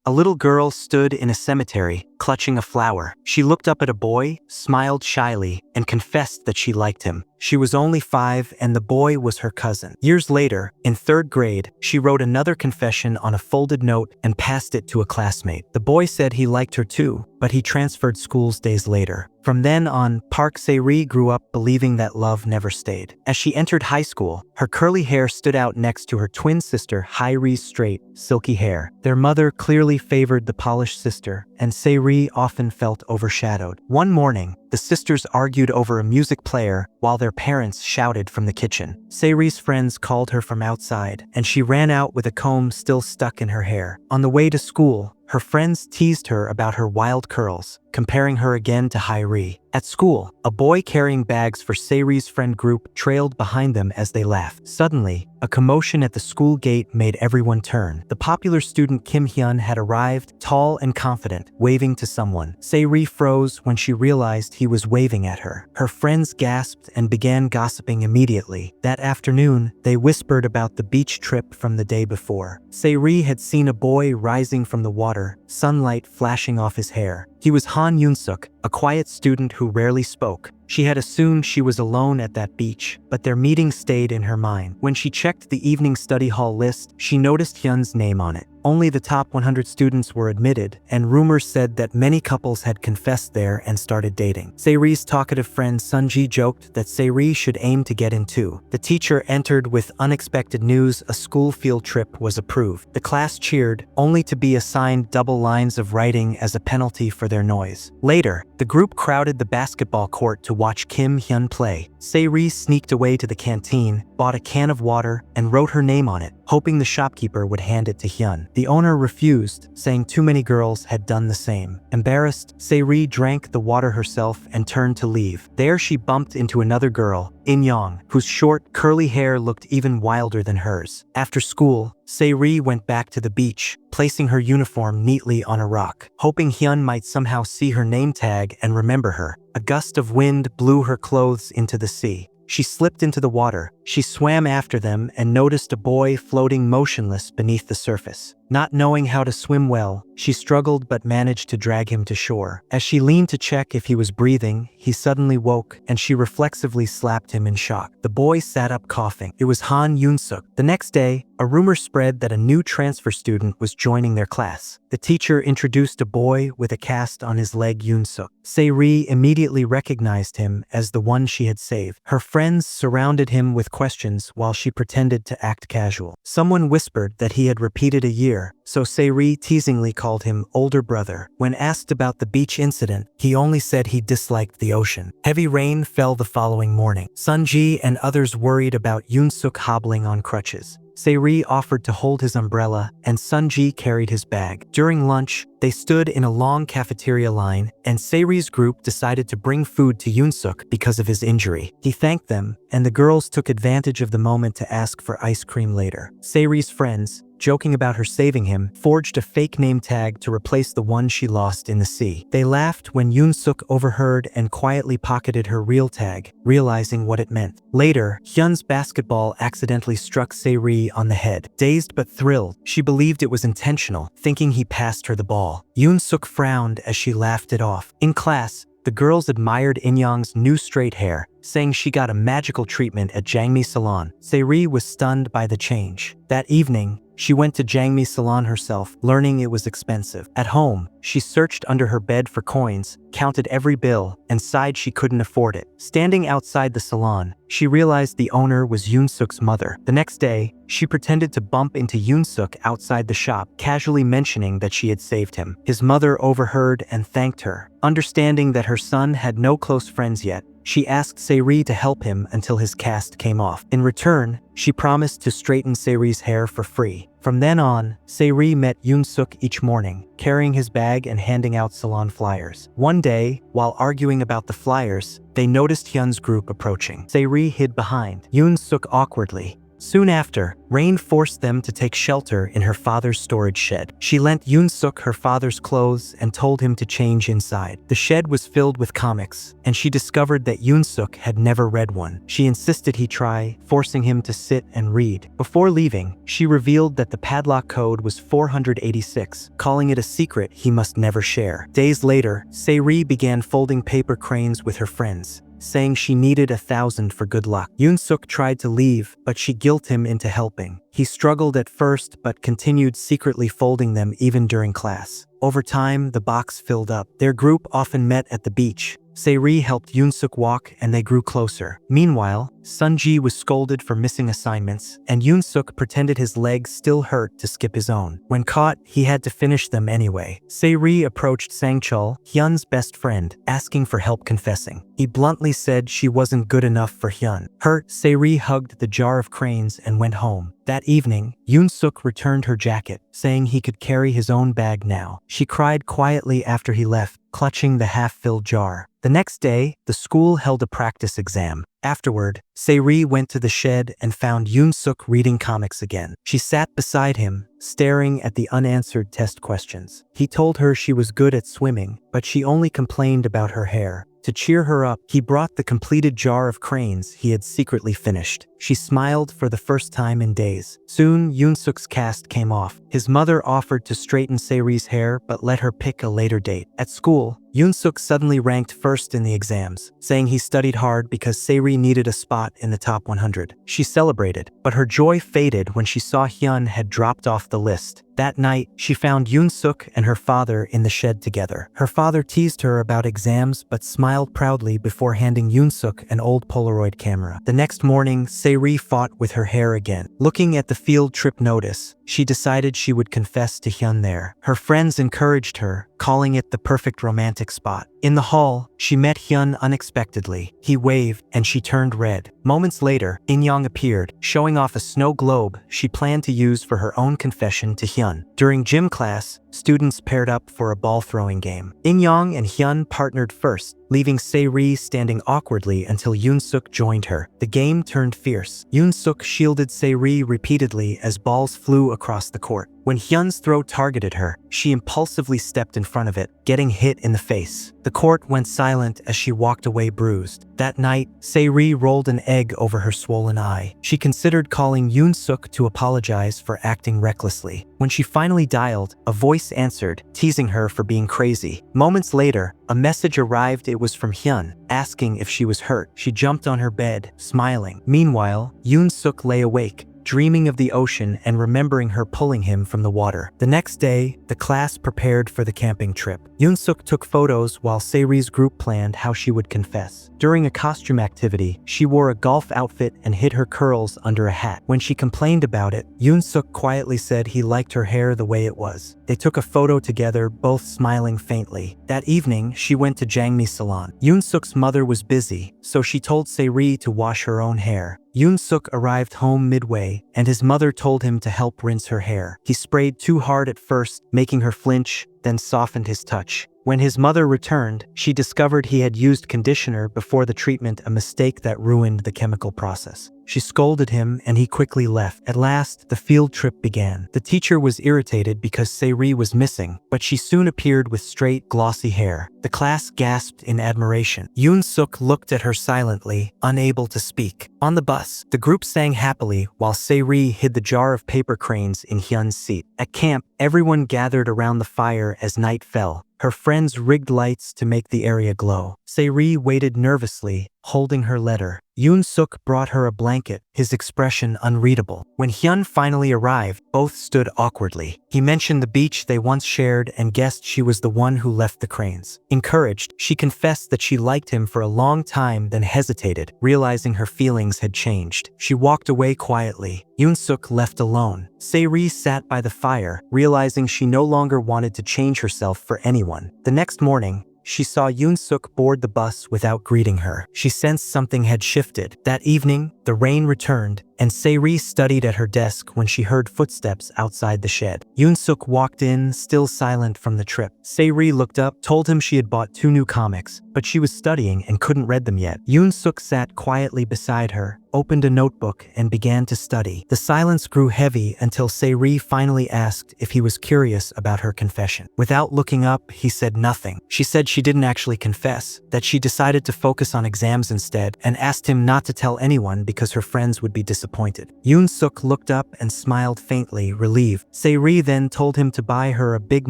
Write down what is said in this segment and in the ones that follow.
A little girl stood in a cemetery, clutching a flower. She looked up at a boy, smiled shyly, and confessed that she liked him. She was only 5 and the boy was her cousin. Years later, in 3rd grade, she wrote another confession on a folded note and passed it to a classmate. The boy said he liked her too, but he transferred schools days later. From then on, Park Se-ri grew up believing that love never stayed. As she entered high school, her curly hair stood out next to her twin sister Hae-ri's straight, silky hair. Their mother clearly favored the polished sister, and Se-ri often felt overshadowed. One morning, the sisters argued over a music player while their parents shouted from the kitchen. Se-ri's friends called her from outside, and she ran out with a comb still stuck in her hair. On the way to school, her friends teased her about her wild curls, comparing her again to Hae-ri. At school, a boy carrying bags for Se-ri's friend group trailed behind them as they laughed. Suddenly, a commotion at the school gate made everyone turn. The popular student Kim Hyun had arrived, tall and confident, waving to someone. Se-ri froze when she realized he was waving at her. Her friends gasped and began gossiping immediately. That afternoon, they whispered about the beach trip from the day before. Se-ri had seen a boy rising from the water, sunlight flashing off his hair. He was Han Yoon-suk, a quiet student who rarely spoke. She had assumed she was alone at that beach, but their meeting stayed in her mind. When she checked the evening study hall list, she noticed Hyun's name on it. Only the top 100 students were admitted, and rumors said that many couples had confessed there and started dating. Se-ri's talkative friend Sunji joked that Se-ri should aim to get in too. The teacher entered with unexpected news: a school field trip was approved. The class cheered, only to be assigned double lines of writing as a penalty for their noise. Later, the group crowded the basketball court to watch Kim Hyun play. Se-ri sneaked away to the canteen, bought a can of water, and wrote her name on it, hoping the shopkeeper would hand it to Hyun. The owner refused, saying too many girls had done the same. Embarrassed, Se-ri drank the water herself and turned to leave. There she bumped into another girl, In-young, whose short, curly hair looked even wilder than hers. After school, Se-ri went back to the beach, placing her uniform neatly on a rock, hoping Hyun might somehow see her name tag and remember her. A gust of wind blew her clothes into the sea. She slipped into the water. She swam after them and noticed a boy floating motionless beneath the surface. Not knowing how to swim well, she struggled but managed to drag him to shore. As she leaned to check if he was breathing, he suddenly woke, and she reflexively slapped him in shock. The boy sat up coughing. It was Han Yoon-suk. The next day, a rumor spread that a new transfer student was joining their class. The teacher introduced a boy with a cast on his leg, Yoon-suk. Se-ri immediately recognized him as the one she had saved. Her friends surrounded him with questions while she pretended to act casual. Someone whispered that he had repeated a year, so Se-ri teasingly called him older brother. When asked about the beach incident, he only said he disliked the ocean. Heavy rain fell the following morning. Sunji and others worried about Yoon-suk hobbling on crutches. Se-ri offered to hold his umbrella, and Sunji carried his bag. During lunch, they stood in a long cafeteria line, and Se-ri's group decided to bring food to Yoon-suk because of his injury. He thanked them, and the girls took advantage of the moment to ask for ice cream later. Se-ri's friends, joking about her saving him, forged a fake name tag to replace the one she lost in the sea. They laughed when Yoon-suk overheard and quietly pocketed her real tag, realizing what it meant. Later, Hyun's basketball accidentally struck Se-ri on the head. Dazed but thrilled, she believed it was intentional, thinking he passed her the ball. Yoon-suk frowned as she laughed it off. In class, the girls admired In-young's new straight hair, saying she got a magical treatment at Jangmi Salon. Se-ri was stunned by the change. That evening, she went to Jangmi Salon herself, learning it was expensive. At home, she searched under her bed for coins, counted every bill, and sighed she couldn't afford it. Standing outside the salon, she realized the owner was Yoon-suk's mother. The next day, she pretended to bump into Yoon-suk outside the shop, casually mentioning that she had saved him. His mother overheard and thanked her. Understanding that her son had no close friends yet, she asked Se-ri to help him until his cast came off. In return, she promised to straighten Se-ri's hair for free. From then on, Se-ri met Yoon-suk each morning, carrying his bag and handing out salon flyers. One day, while arguing about the flyers, they noticed Hyun's group approaching. Se-ri hid behind. Yoon-suk awkwardly Soon after, rain forced them to take shelter in her father's storage shed. She lent Yoon-suk her father's clothes and told him to change inside. The shed was filled with comics, and she discovered that Yoon-suk had never read one. She insisted he try, forcing him to sit and read. Before leaving, she revealed that the padlock code was 486, calling it a secret he must never share. Days later, Se-ri began folding paper cranes with her friends, saying she needed 1,000 for good luck. Yoon-suk tried to leave, but she guilted him into helping. He struggled at first, but continued secretly folding them even during class. Over time, the box filled up. Their group often met at the beach. Se-ri helped Yoon-suk walk, and they grew closer. Meanwhile, Sunji was scolded for missing assignments, and Yoon-suk pretended his legs still hurt to skip his own. When caught, he had to finish them anyway. Se-ri approached Sang-chul, Hyun's best friend, asking for help confessing. He bluntly said she wasn't good enough for Hyun. Hurt, Se-ri hugged the jar of cranes and went home. That evening, Yoon-suk returned her jacket, saying he could carry his own bag now. She cried quietly after he left, clutching the half-filled jar. The next day, the school held a practice exam. Afterward, Se-ri went to the shed and found Yoon-suk reading comics again. She sat beside him, staring at the unanswered test questions. He told her she was good at swimming, but she only complained about her hair. To cheer her up, he brought the completed jar of cranes he had secretly finished. She smiled for the first time in days. Soon, Yoon-suk's cast came off. His mother offered to straighten Se-ri's hair but let her pick a later date. At school, Yoon-suk suddenly ranked first in the exams, saying he studied hard because Se-ri needed a spot in the top 100. She celebrated, but her joy faded when she saw Hyun had dropped off the list. That night, she found Yoon-suk and her father in the shed together. Her father teased her about exams but smiled proudly before handing Yoon-suk an old Polaroid camera. The next morning, Se-ri fought with her hair again. Looking at the field trip notice, she decided she would confess to Hyun there. Her friends encouraged her, calling it the perfect romantic spot. In the hall, she met Hyun unexpectedly. He waved, and she turned red. Moments later, In-young appeared, showing off a snow globe she planned to use for her own confession to Hyun. During gym class, students paired up for a ball-throwing game. In-young and Hyun partnered first, leaving Se-ri standing awkwardly until Yoon-suk joined her. The game turned fierce. Yoon-suk shielded Se-ri repeatedly as balls flew across the court. When Hyun's throw targeted her, she impulsively stepped in front of it, getting hit in the face. The court went silent as she walked away bruised. That night, Se-ri rolled an egg over her swollen eye. She considered calling Yoon-suk to apologize for acting recklessly. When she finally dialed, a voice answered, teasing her for being crazy. Moments later, a message arrived. It was from Hyun, asking if she was hurt. She jumped on her bed, smiling. Meanwhile, Yoon-suk lay awake, dreaming of the ocean and remembering her pulling him from the water. The next day, the class prepared for the camping trip. Yoon-suk took photos while Se-ri's group planned how she would confess. During a costume activity, she wore a golf outfit and hid her curls under a hat. When she complained about it, Yoon-suk quietly said he liked her hair the way it was. They took a photo together, both smiling faintly. That evening, she went to Jangmi's salon. Yoon-suk's mother was busy, so she told Se-ri to wash her own hair. Yoon-suk arrived home midway, and his mother told him to help rinse her hair. He sprayed too hard at first, making her flinch, then softened his touch. When his mother returned, she discovered he had used conditioner before the treatment, a mistake that ruined the chemical process. She scolded him, and he quickly left. At last, the field trip began. The teacher was irritated because Se-ri was missing, but she soon appeared with straight, glossy hair. The class gasped in admiration. Yoon-suk looked at her silently, unable to speak. On the bus, the group sang happily while Se-ri hid the jar of paper cranes in Hyun's seat. At camp, everyone gathered around the fire as night fell. Her friends rigged lights to make the area glow. Se-ri waited nervously, holding her letter. Yoon-suk brought her a blanket, his expression unreadable. When Hyun finally arrived, both stood awkwardly. He mentioned the beach they once shared and guessed she was the one who left the cranes. Encouraged, she confessed that she liked him for a long time, then hesitated, realizing her feelings had changed. She walked away quietly. Yoon-suk left alone. Se-ri sat by the fire, realizing she no longer wanted to change herself for anyone. The next morning, she saw Yoon-suk board the bus without greeting her. She sensed something had shifted. That evening, the rain returned, and Se-ri studied at her desk when she heard footsteps outside the shed. Yoon-suk walked in, still silent from the trip. Se-ri looked up, told him she had bought 2 new comics, but she was studying and couldn't read them yet. Yoon-suk sat quietly beside her, opened a notebook, and began to study. The silence grew heavy until Se-ri finally asked if he was curious about her confession. Without looking up, he said nothing. She said she didn't actually confess, that she decided to focus on exams instead, and asked him not to tell anyone because her friends would be disappointed. Yoon-suk looked up and smiled faintly, relieved. Se-ri then told him to buy her a big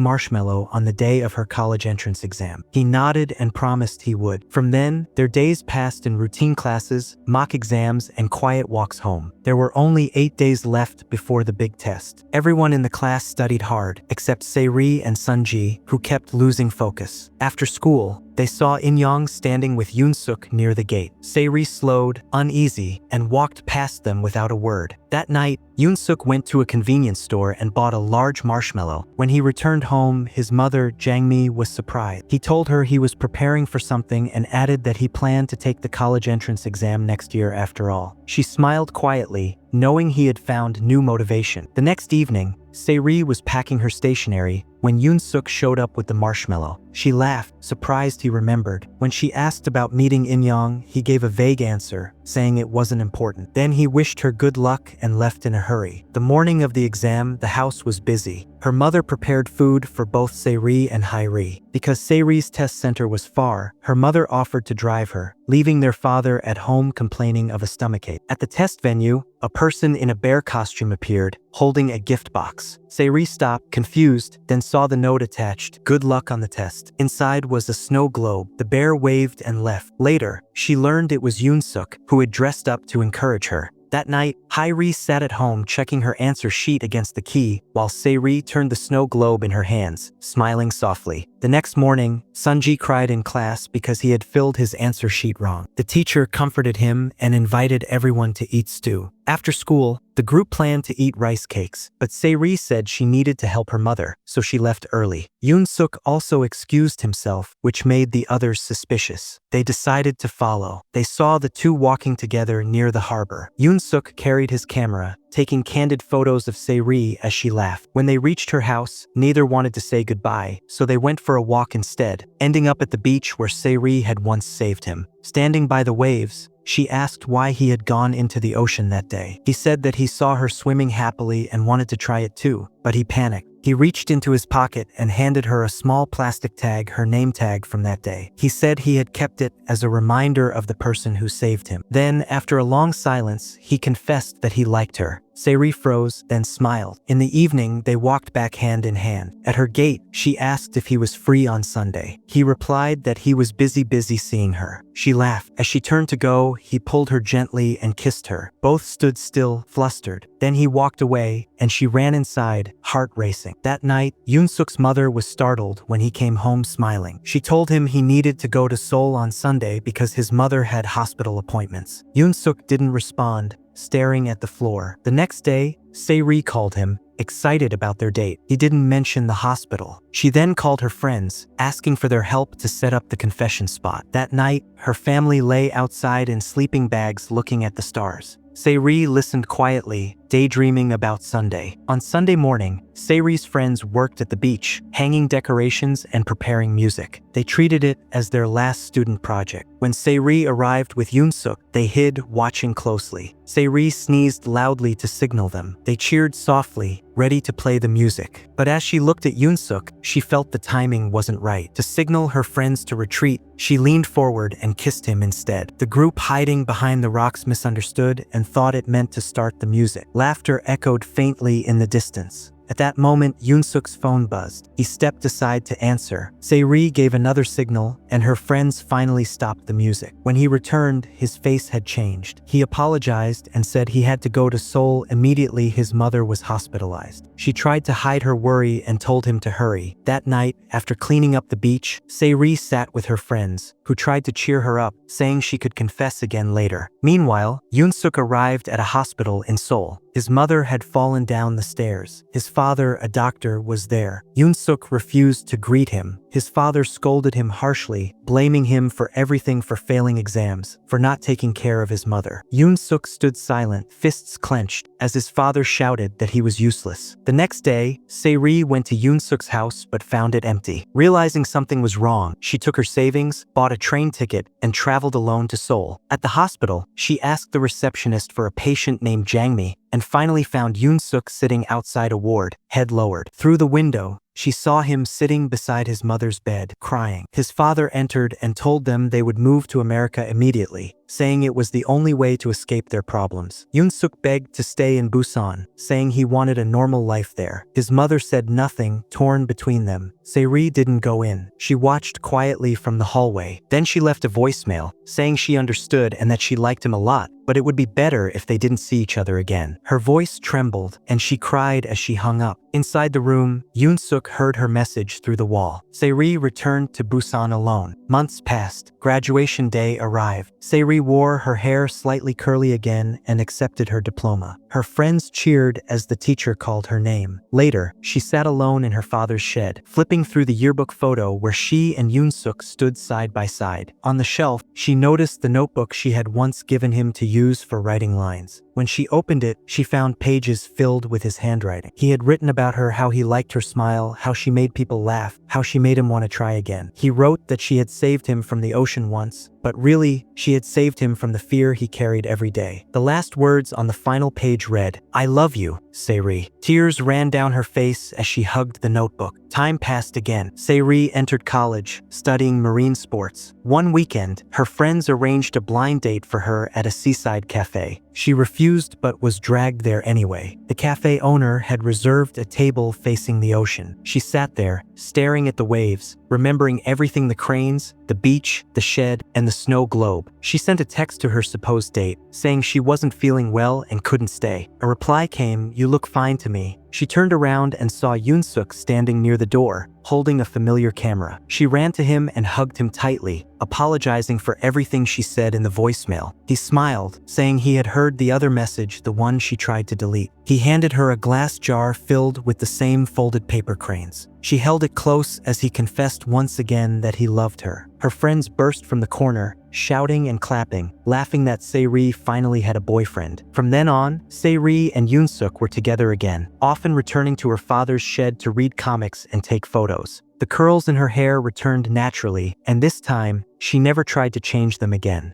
marshmallow on the day of her college entrance exam. He nodded and promised he would. From then, their days passed in routine classes, mock exams, and quiet walks home. There were only 8 days left before the big test. Everyone in the class studied hard, except Se-ri and Sunji, who kept losing focus. After school, they saw In-young standing with Yoon-suk near the gate. Se-ri slowed, uneasy, and walked past them without a word. That night, Yoon-suk went to a convenience store and bought a large marshmallow. When he returned home, his mother, Jang-mi, was surprised. He told her he was preparing for something and added that he planned to take the college entrance exam next year after all. She smiled quietly, knowing he had found new motivation. The next evening, Se-ri was packing her stationery when Yoon-suk showed up with the marshmallow. She laughed, surprised he remembered. When she asked about meeting In-young, he gave a vague answer, saying it wasn't important. Then he wished her good luck and left in a hurry. The morning of the exam, the house was busy. Her mother prepared food for both Se-ri and Hae-ri. Because Se-ri's test center was far, her mother offered to drive her, leaving their father at home complaining of a stomachache. At the test venue, a person in a bear costume appeared, holding a gift box. Se-ri stopped, confused, then saw the note attached, "Good luck on the test." Inside was a snow globe. The bear waved and left. Later, she learned it was Yoon-suk, who had dressed up to encourage her. That night, Hae-ri sat at home checking her answer sheet against the key, while Se-ri turned the snow globe in her hands, smiling softly. The next morning, Sunji cried in class because he had filled his answer sheet wrong. The teacher comforted him and invited everyone to eat stew. After school, the group planned to eat rice cakes, but Se-ri said she needed to help her mother, so she left early. Yoon-suk also excused himself, which made the others suspicious. They decided to follow. They saw the two walking together near the harbor. Yoon-suk carried his camera, taking candid photos of Se-ri as she laughed. When they reached her house, neither wanted to say goodbye, so they went for a walk instead, ending up at the beach where Se-ri had once saved him. Standing by the waves, she asked why he had gone into the ocean that day. He said that he saw her swimming happily and wanted to try it too, but he panicked. He reached into his pocket and handed her a small plastic tag, her name tag from that day. He said he had kept it as a reminder of the person who saved him. Then, after a long silence, he confessed that he liked her. Se-ri froze, then smiled. In the evening, they walked back hand in hand. At her gate, she asked if he was free on Sunday. He replied that he was busy seeing her. She laughed. As she turned to go, he pulled her gently and kissed her. Both stood still, flustered. Then he walked away, and she ran inside, heart racing. That night, Yoon-suk's mother was startled when he came home smiling. She told him he needed to go to Seoul on Sunday because his mother had hospital appointments. Yoon-suk didn't respond, staring at the floor. The next day, Se-ri called him, excited about their date. He didn't mention the hospital. She then called her friends, asking for their help to set up the confession spot. That night, her family lay outside in sleeping bags looking at the stars. Se-ri listened quietly, daydreaming about Sunday. On Sunday morning, Se-ri's friends worked at the beach, hanging decorations and preparing music. They treated it as their last student project. When Se-ri arrived with Yoon-suk, they hid, watching closely. Se-ri sneezed loudly to signal them. They cheered softly, ready to play the music. But as she looked at Yoon-suk, she felt the timing wasn't right. To signal her friends to retreat, she leaned forward and kissed him instead. The group hiding behind the rocks misunderstood and thought it meant to start the music. Laughter echoed faintly in the distance. At that moment, Yoon-suk's phone buzzed. He stepped aside to answer. Se-ri gave another signal, and her friends finally stopped the music. When he returned, his face had changed. He apologized and said he had to go to Seoul immediately. His mother was hospitalized. She tried to hide her worry and told him to hurry. That night, after cleaning up the beach, Se-ri sat with her friends, who tried to cheer her up, saying she could confess again later. Meanwhile, Yoon-suk arrived at a hospital in Seoul. His mother had fallen down the stairs. His father, a doctor, was there. Yoon-suk refused to greet him. His father scolded him harshly, blaming him for everything, for failing exams, for not taking care of his mother. Yoon-suk stood silent, fists clenched, as his father shouted that he was useless. The next day, Se-ri went to Yoon-suk's house but found it empty. Realizing something was wrong, she took her savings, bought a train ticket, and traveled alone to Seoul. At the hospital, she asked the receptionist for a patient named Jangmi, and finally found Yoon-suk sitting outside a ward, head lowered. Through the window, she saw him sitting beside his mother's bed, crying. His father entered and told them they would move to America immediately, saying it was the only way to escape their problems. Yoon-suk begged to stay in Busan, saying he wanted a normal life there. His mother said nothing, torn between them. Se-ri didn't go in. She watched quietly from the hallway. Then she left a voicemail, saying she understood and that she liked him a lot, but it would be better if they didn't see each other again. Her voice trembled, and she cried as she hung up. Inside the room, Yoon-suk heard her message through the wall. Se-ri returned to Busan alone. Months passed. Graduation day arrived. Se-ri wore her hair slightly curly again and accepted her diploma. Her friends cheered as the teacher called her name. Later, she sat alone in her father's shed, flipping through the yearbook photo where she and Yoon-suk stood side by side. On the shelf, she noticed the notebook she had once given him to use for writing lines. When she opened it, she found pages filled with his handwriting. He had written about her, how he liked her smile, how she made people laugh, how she made him want to try again. He wrote that she had saved him from the ocean once, but really, she had saved him from the fear he carried every day. The last words on the final page read, "I love you, Se-ri." Tears ran down her face as she hugged the notebook. Time passed again. Se-ri entered college, studying marine sports. One weekend, her friends arranged a blind date for her at a seaside cafe. She refused but was dragged there anyway. The cafe owner had reserved a table facing the ocean. She sat there, staring at the waves, remembering everything: the cranes, the beach, the shed, and the snow globe. She sent a text to her supposed date, saying she wasn't feeling well and couldn't stay. A reply came, "You look fine to me." She turned around and saw Yoon-suk standing near the door, holding a familiar camera. She ran to him and hugged him tightly, apologizing for everything she said in the voicemail. He smiled, saying he had heard the other message, the one she tried to delete. He handed her a glass jar filled with the same folded paper cranes. She held it close as he confessed once again that he loved her. Her friends burst from the corner, shouting and clapping, laughing that Se-ri finally had a boyfriend. From then on, Se-ri and Yoon-suk were together again, often returning to her father's shed to read comics and take photos. The curls in her hair returned naturally, and this time, she never tried to change them again.